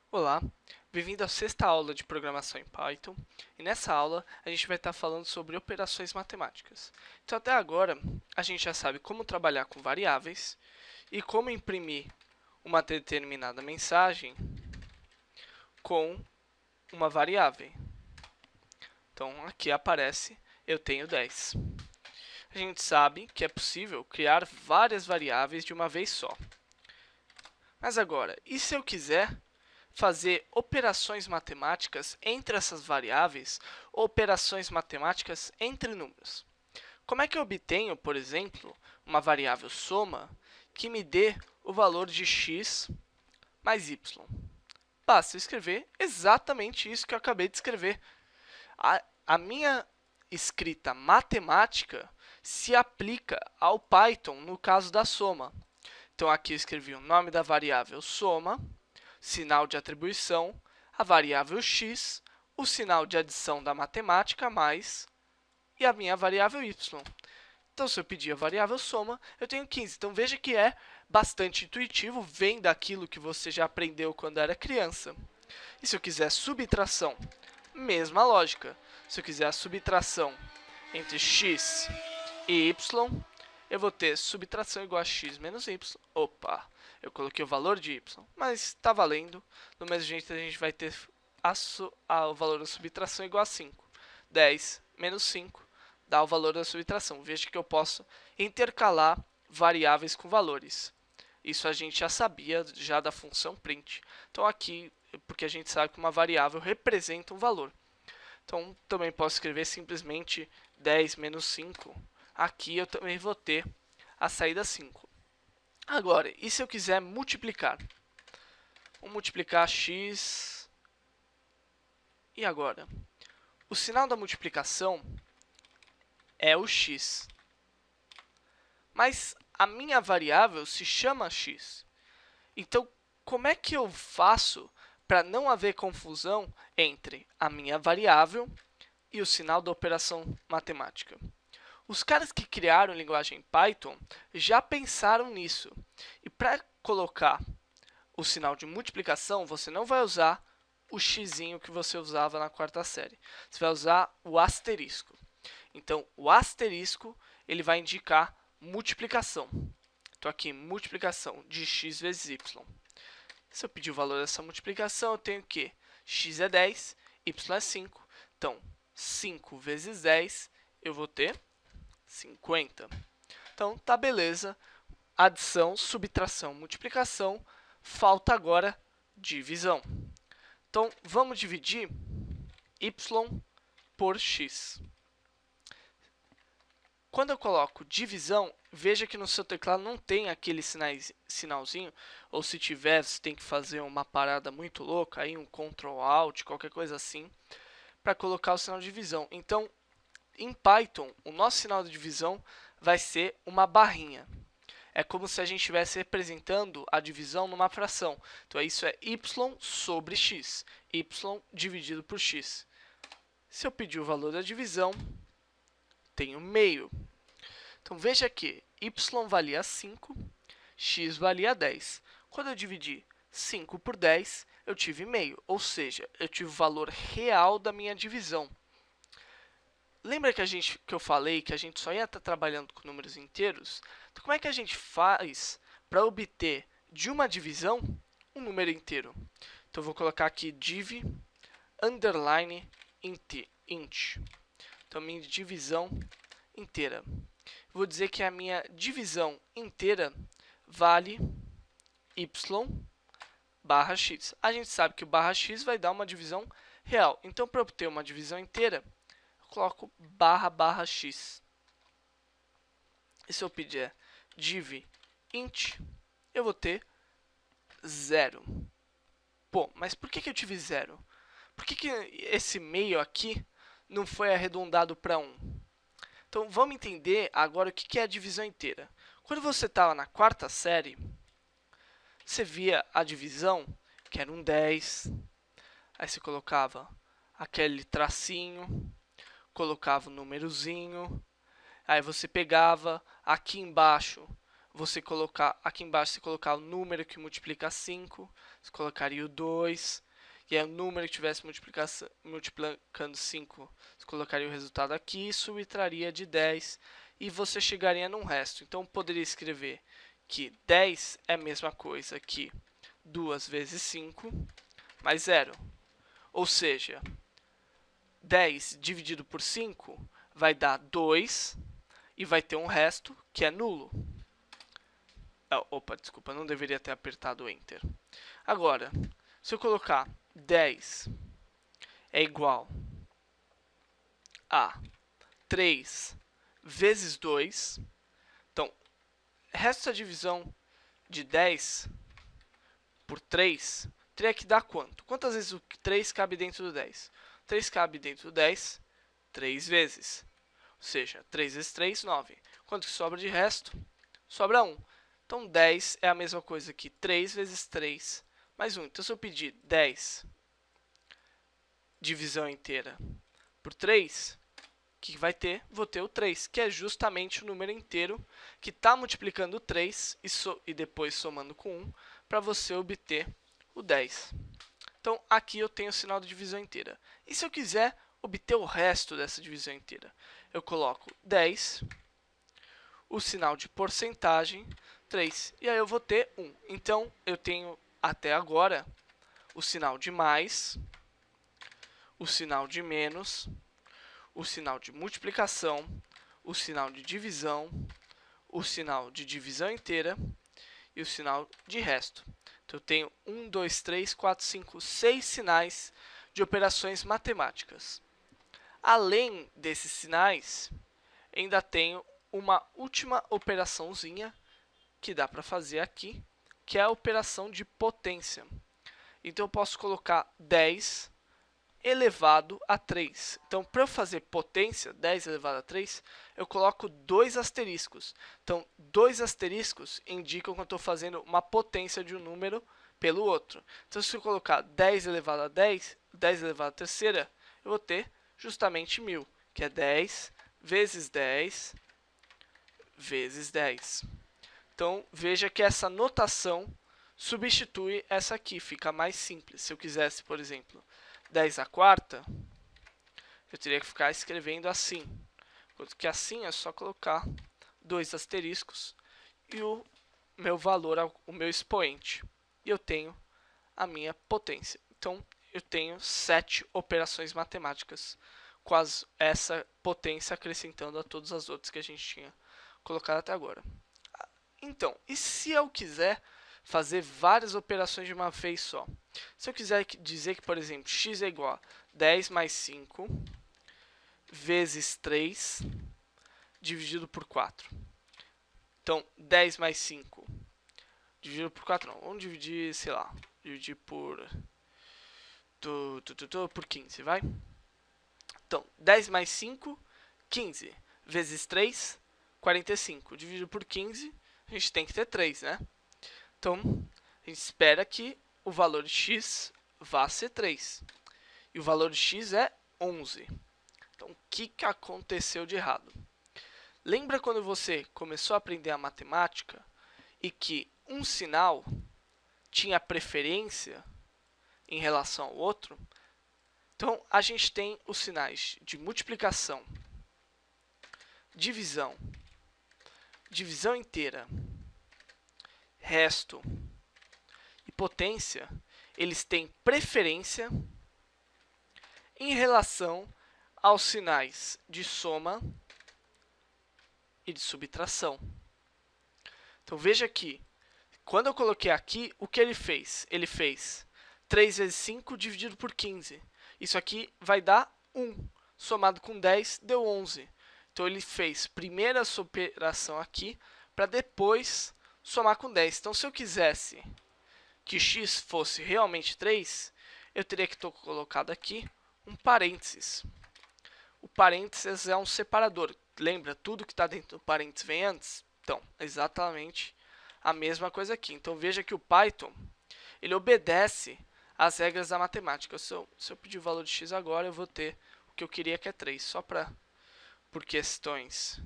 Olá, bem-vindo à sexta aula de programação em Python. E nessa aula a gente vai estar falando sobre operações matemáticas. Então até agora a gente já sabe como trabalhar com variáveis e como imprimir uma determinada mensagem com uma variável. Então aqui aparece eu tenho 10. A gente sabe que é possível criar várias variáveis de uma vez só. Mas agora, e se eu quiser fazer operações matemáticas entre essas variáveis ou operações matemáticas entre números? Como é que eu obtenho, por exemplo, uma variável soma que me dê o valor de x mais y? Basta escrever exatamente isso que eu acabei de escrever. A minha escrita matemática se aplica ao Python no caso da soma. Então, aqui eu escrevi o nome da variável soma, sinal de atribuição, a variável x, o sinal de adição da matemática, mais, e a minha variável y. Então, se eu pedir a variável soma, eu tenho 15. Então, veja que é bastante intuitivo, vem daquilo que você já aprendeu quando era criança. E se eu quiser subtração, mesma lógica. Se eu quiser a subtração entre x e y, eu vou ter subtração igual a x menos y. Opa, eu coloquei o valor de y, mas está valendo. Do mesmo jeito, a gente vai ter o valor da subtração igual a 5. 10 menos 5 dá o valor da subtração. Veja que eu posso intercalar variáveis com valores. Isso a gente já sabia já da função print. Então, aqui, porque a gente sabe que uma variável representa um valor. Então, também posso escrever simplesmente 10 menos 5. Aqui eu também vou ter a saída 5. Agora, e se eu quiser multiplicar? Vou multiplicar x. E agora? O sinal da multiplicação é o x. Mas a minha variável se chama x. Então, como é que eu faço para não haver confusão entre a minha variável e o sinal da operação matemática? Os caras que criaram a linguagem Python já pensaram nisso. E para colocar o sinal de multiplicação, você não vai usar o xizinho que você usava na quarta série. Você vai usar o asterisco. Então, o asterisco ele vai indicar multiplicação. Então, aqui, multiplicação de x vezes y. Se eu pedir o valor dessa multiplicação, eu tenho que x é 10, y é 5. Então, 5 vezes 10, eu vou ter 50. Então, tá beleza. Adição, subtração, multiplicação. Falta agora divisão. Então, vamos dividir y por x. Quando eu coloco divisão, veja que no seu teclado não tem aquele sinalzinho, ou se tiver, você tem que fazer uma parada muito louca, aí um Ctrl Alt, qualquer coisa assim, para colocar o sinal de divisão. Então, em Python, o nosso sinal de divisão vai ser uma barrinha. É como se a gente estivesse representando a divisão numa fração. Então, isso é y sobre x. Y dividido por x. Se eu pedir o valor da divisão, tenho meio. Então, veja que y valia 5, x valia 10. Quando eu dividi 5 por 10, eu tive meio, ou seja, eu tive o valor real da minha divisão. Lembra que eu falei que a gente só ia estar trabalhando com números inteiros? Então, como é que a gente faz para obter de uma divisão um número inteiro? Então, eu vou colocar aqui div underline int. Então, minha divisão inteira. Vou dizer que a minha divisão inteira vale y barra x. A gente sabe que o barra x vai dar uma divisão real. Então, para obter uma divisão inteira, eu coloco barra x. E se eu pedir div int, eu vou ter 0. Pô, mas por que eu tive 0? Por que esse meio aqui não foi arredondado para 1? Então, vamos entender agora o que é a divisão inteira. Quando você estava na quarta série, você via a divisão, que era um 10. Aí você colocava aquele tracinho, colocava o númerozinho. Aí você pegava aqui embaixo, você colocava o número que multiplica 5. você colocaria o 2. E aí o número que tivesse multiplicando 5, você colocaria o resultado aqui, subtraria de 10 e você chegaria num resto. Então, poderia escrever que 10 é a mesma coisa que 2 vezes 5 mais 0. Ou seja, 10 dividido por 5 vai dar 2 e vai ter um resto que é nulo. Opa, desculpa, não deveria ter apertado o Enter. Agora, se eu colocar 10 é igual a 3 vezes 2, então, resto da divisão de 10 por 3, teria que dar quanto? Quantas vezes o 3 cabe dentro do 10? 3 cabe dentro do 10 3 vezes. Ou seja, 3 vezes 3, 9. Quanto que sobra de resto? Sobra 1. Então, 10 é a mesma coisa que 3 vezes 3 mais 1. Então, se eu pedir 10 divisão inteira por 3, o que vai ter? Vou ter o 3, que é justamente o número inteiro que está multiplicando 3 e depois somando com 1 para você obter o 10. Então, aqui eu tenho o sinal de divisão inteira. E se eu quiser obter o resto dessa divisão inteira? Eu coloco 10, o sinal de porcentagem, 3, e aí eu vou ter 1. Então, eu tenho até agora o sinal de mais, o sinal de menos, o sinal de multiplicação, o sinal de divisão, o sinal de divisão inteira e o sinal de resto. Então, eu tenho 1, 2, 3, 4, 5, 6 sinais de operações matemáticas. Além desses sinais, ainda tenho uma última operaçãozinha que dá para fazer aqui, que é a operação de potência. Então, eu posso colocar 10 elevado a 3. Então, para eu fazer potência, 10 elevado a 3, eu coloco 2 asteriscos. Então, 2 asteriscos indicam que eu estou fazendo uma potência de um número pelo outro. Então, se eu colocar 10 elevado a 10, 10 elevado a terceira, eu vou ter justamente 1000, que é 10 vezes 10 vezes 10. Então, veja que essa notação substitui essa aqui, fica mais simples. Se eu quisesse, por exemplo, 10 à quarta, eu teria que ficar escrevendo assim. Enquanto que assim é só colocar 2 asteriscos e o meu valor, o meu expoente. E eu tenho a minha potência. Então, eu tenho 7 operações matemáticas com essa potência acrescentando a todas as outras que a gente tinha colocado até agora. Então, e se eu quiser fazer várias operações de uma vez só? Se eu quiser dizer que, por exemplo, x é igual a 10 mais 5 vezes 3 dividido por 4. Então, 10 mais 5 dividido por 4 não. Vamos dividir, sei lá, dividir por 15, vai? Então, 10 mais 5, 15. Vezes 3, 45. Dividido por 15, a gente tem que ter 3, né? Então, a gente espera que o valor de x vá ser 3. E o valor de x é 11. Então, o que aconteceu de errado? Lembra quando você começou a aprender a matemática e que um sinal tinha preferência em relação ao outro? Então, a gente tem os sinais de multiplicação, divisão, divisão inteira, resto e potência. Eles têm preferência em relação aos sinais de soma e de subtração. Então, veja que, quando eu coloquei aqui, o que ele fez? Ele fez 3 vezes 5 dividido por 15. Isso aqui vai dar 1. Somado com 10, deu 11. Então, ele fez primeiro essa operação aqui, para depois somar com 10. Então, se eu quisesse que x fosse realmente 3, eu teria que ter colocado aqui um parênteses. O parênteses é um separador. Lembra, tudo que está dentro do parênteses vem antes? Então, exatamente a mesma coisa aqui. Então, veja que o Python ele obedece às regras da matemática. Se eu pedir o valor de x agora, eu vou ter o que eu queria, que é 3. Só por questões,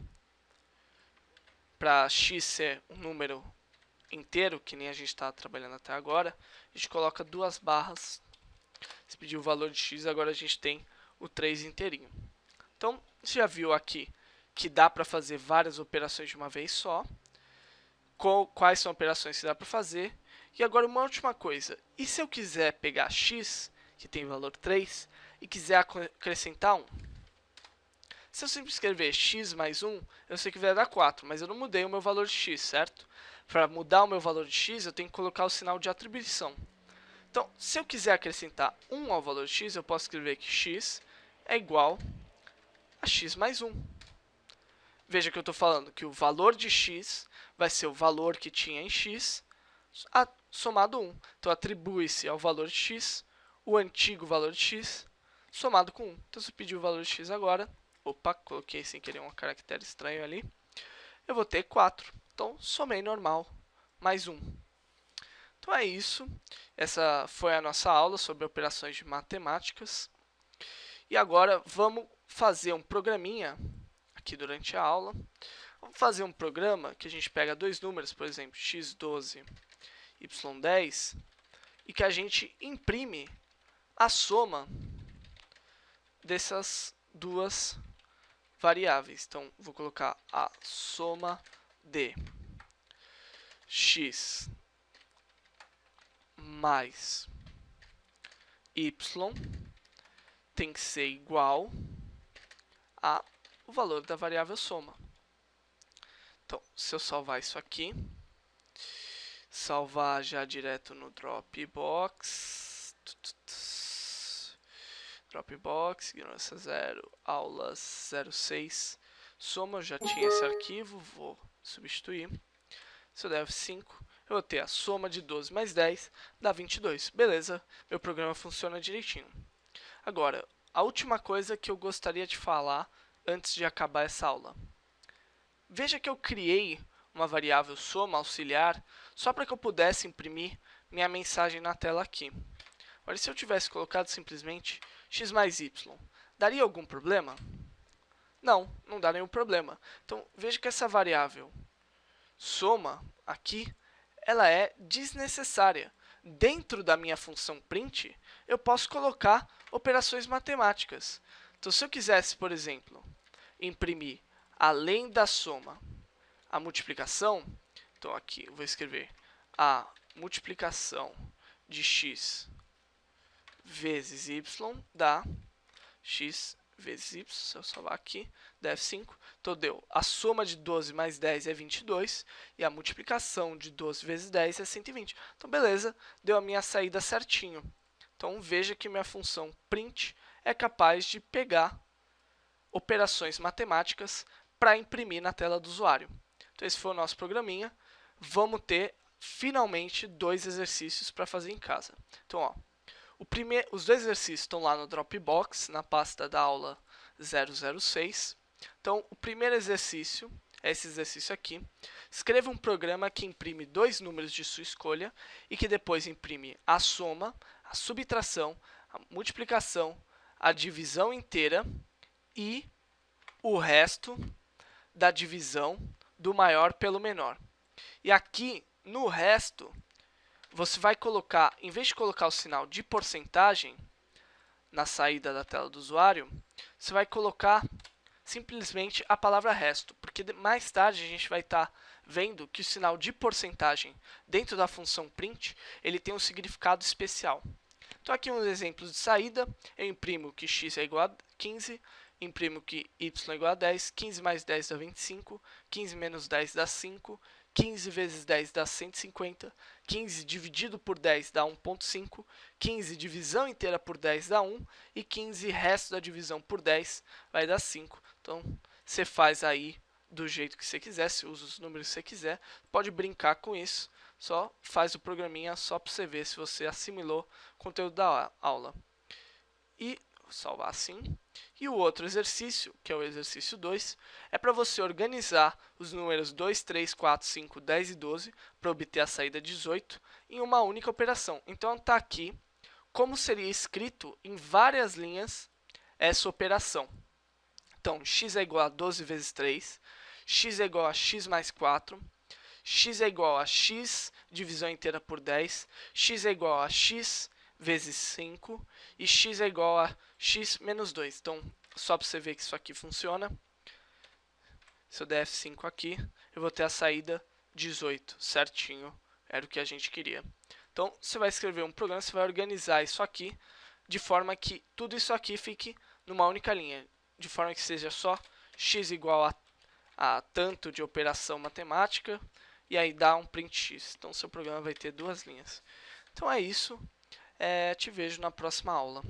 para x ser um número inteiro, que nem a gente está trabalhando até agora, a gente coloca duas barras. Se pedir o valor de x, agora a gente tem o 3 inteirinho. Então, você já viu aqui que dá para fazer várias operações de uma vez só. Quais são as operações que dá para fazer. E agora uma última coisa. E se eu quiser pegar x, que tem valor 3, e quiser acrescentar 1? Se eu sempre escrever x mais 1, eu sei que vai dar 4, mas eu não mudei o meu valor de x, certo? Para mudar o meu valor de x, eu tenho que colocar o sinal de atribuição. Então, se eu quiser acrescentar 1 ao valor de x, eu posso escrever que x é igual a x mais 1. Veja que eu estou falando que o valor de x vai ser o valor que tinha em x somado 1. Então, atribui-se ao valor de x o antigo valor de x somado com 1. Então, se eu pedir o valor de x agora, opa, coloquei sem querer um caractere estranho ali, eu vou ter 4. Então, somei normal mais 1. Então, é isso. Essa foi a nossa aula sobre operações de matemáticas. E agora, vamos fazer um programinha aqui durante a aula. Vamos fazer um programa que a gente pega dois números, por exemplo, x12, y10, e que a gente imprime a soma dessas duas variáveis. Então, vou colocar a soma de x mais y tem que ser igual a o valor da variável soma. Então, se eu salvar isso aqui, salvar já direto no Dropbox, ignorância 0, aulas 06, soma, eu já tinha esse arquivo, vou substituir. Se eu der F5, eu vou ter a soma de 12 mais 10, dá 22. Beleza, meu programa funciona direitinho. Agora, a última coisa que eu gostaria de falar antes de acabar essa aula. Veja que eu criei uma variável soma auxiliar só para que eu pudesse imprimir minha mensagem na tela aqui. Olha, se eu tivesse colocado simplesmente x mais y, daria algum problema? Não, não dá nenhum problema. Então, veja que essa variável soma aqui, ela é desnecessária. Dentro da minha função print, eu posso colocar operações matemáticas. Então, se eu quisesse, por exemplo, imprimir, além da soma, a multiplicação, então aqui eu vou escrever a multiplicação de x vezes y dá x vezes y, se eu salvar aqui, dá F5. Então, deu a soma de 12 mais 10 é 22 e a multiplicação de 12 vezes 10 é 120. Então, beleza, deu a minha saída certinho. Então, veja que minha função print é capaz de pegar operações matemáticas para imprimir na tela do usuário. Então, esse foi o nosso programinha. Vamos ter, finalmente, dois exercícios para fazer em casa. Então, ó, os dois exercícios estão lá no Dropbox, na pasta da aula 006. Então, o primeiro exercício é esse exercício aqui. Escreva um programa que imprime dois números de sua escolha e que depois imprime a soma, a subtração, a multiplicação, a divisão inteira e o resto da divisão do maior pelo menor. E aqui, no resto, você vai colocar, em vez de colocar o sinal de porcentagem na saída da tela do usuário, você vai colocar simplesmente a palavra resto, porque mais tarde a gente vai estar vendo que o sinal de porcentagem dentro da função print, ele tem um significado especial. Então, aqui uns exemplos de saída. Eu imprimo que x é igual a 15, imprimo que y é igual a 10, 15 mais 10 dá 25, 15 menos 10 dá 5, 15 vezes 10 dá 150, 15 dividido por 10 dá 1,5, 15 divisão inteira por 10 dá 1, e 15 resto da divisão por 10 vai dar 5. Então, você faz aí do jeito que você quiser, você usa os números que você quiser, pode brincar com isso, só faz o programinha só para você ver se você assimilou o conteúdo da aula. E vou salvar assim. E o outro exercício, que é o exercício 2, é para você organizar os números 2, 3, 4, 5, 10 e 12 para obter a saída 18 em uma única operação. Então, está aqui como seria escrito em várias linhas essa operação. Então, x é igual a 12 vezes 3, x é igual a x mais 4, x é igual a x divisão inteira por 10, x é igual a x vezes 5 e x é igual a x menos 2. Então, só para você ver que isso aqui funciona, se eu der F5 aqui, eu vou ter a saída 18, certinho, era o que a gente queria. Então, você vai escrever um programa, você vai organizar isso aqui, de forma que tudo isso aqui fique numa única linha, de forma que seja só x igual a tanto de operação matemática, e aí dá um print x. Então, seu programa vai ter duas linhas. Então, é isso. Te vejo na próxima aula.